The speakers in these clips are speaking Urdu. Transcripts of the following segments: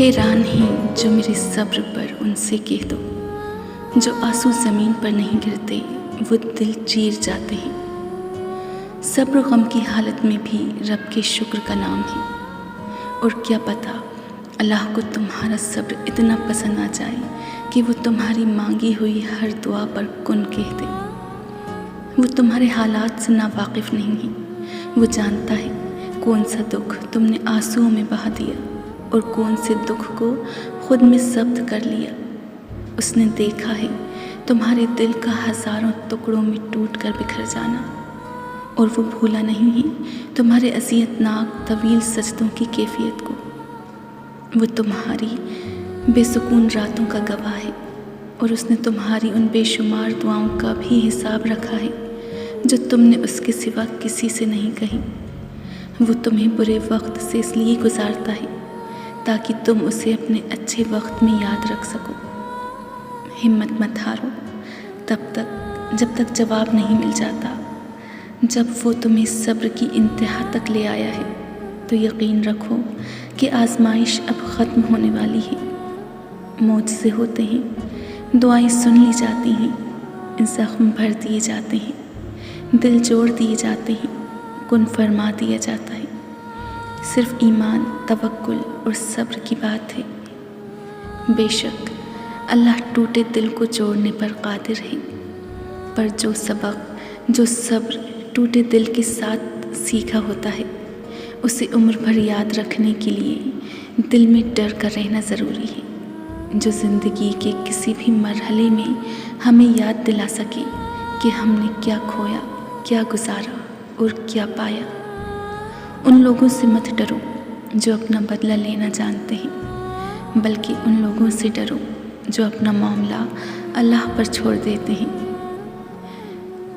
حیران ہیں جو میرے صبر پر ان سے کہہ دو، جو آنسو زمین پر نہیں گرتے وہ دل چیر جاتے ہیں۔ صبر و غم کی حالت میں بھی رب کے شکر کا نام ہے، اور کیا پتہ اللہ کو تمہارا صبر اتنا پسند آ جائے کہ وہ تمہاری مانگی ہوئی ہر دعا پر کن کہہ دے۔ وہ تمہارے حالات سے ناواقف نہیں ہے، وہ جانتا ہے کون سا دکھ تم نے آنسوؤں میں بہا دیا اور کون سے دکھ کو خود میں ضبط کر لیا۔ اس نے دیکھا ہے تمہارے دل کا ہزاروں ٹکڑوں میں ٹوٹ کر بکھر جانا، اور وہ بھولا نہیں ہے تمہارے اذیت ناک طویل سجدوں کی کیفیت کو۔ وہ تمہاری بے سکون راتوں کا گواہ ہے، اور اس نے تمہاری ان بے شمار دعاؤں کا بھی حساب رکھا ہے جو تم نے اس کے سوا کسی سے نہیں کہی۔ وہ تمہیں برے وقت سے اس لیے گزارتا ہے تاکہ تم اسے اپنے اچھے وقت میں یاد رکھ سکو۔ ہمت مت ہارو جب تک جواب نہیں مل جاتا۔ جب وہ تمہیں صبر کی انتہا تک لے آیا ہے تو یقین رکھو کہ آزمائش اب ختم ہونے والی ہے۔ معجزے ہوتے ہیں، دعائیں سن لی جاتی ہیں، زخم بھر دیے جاتے ہیں، دل جوڑ دیے جاتے ہیں، کن فرما دیا جاتا ہے۔ صرف ایمان، توکل اور صبر کی بات ہے۔ بے شک اللہ ٹوٹے دل کو جوڑنے پر قادر ہے، پر جو صبر ٹوٹے دل کے ساتھ سیکھا ہوتا ہے اسے عمر بھر یاد رکھنے کے لیے دل میں ڈر کر رہنا ضروری ہے، جو زندگی کے کسی بھی مرحلے میں ہمیں یاد دلا سکے کہ ہم نے کیا کھویا، کیا گزارا اور کیا پایا۔ ان لوگوں سے مت ڈرو جو اپنا بدلہ لینا جانتے ہیں، بلکہ ان لوگوں سے ڈرو جو اپنا معاملہ اللہ پر چھوڑ دیتے ہیں۔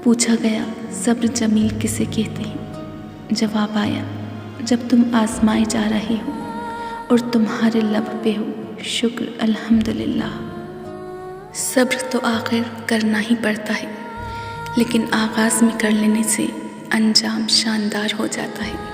پوچھا گیا صبر جمیل کسے کہتے ہیں؟ جواب آیا جب تم آزمائے جا رہے ہو اور تمہارے لب پہ ہو شکر الحمدللہ۔ صبر تو آخر کرنا ہی پڑتا ہے، لیکن آغاز میں کر لینے سے انجام شاندار ہو جاتا ہے۔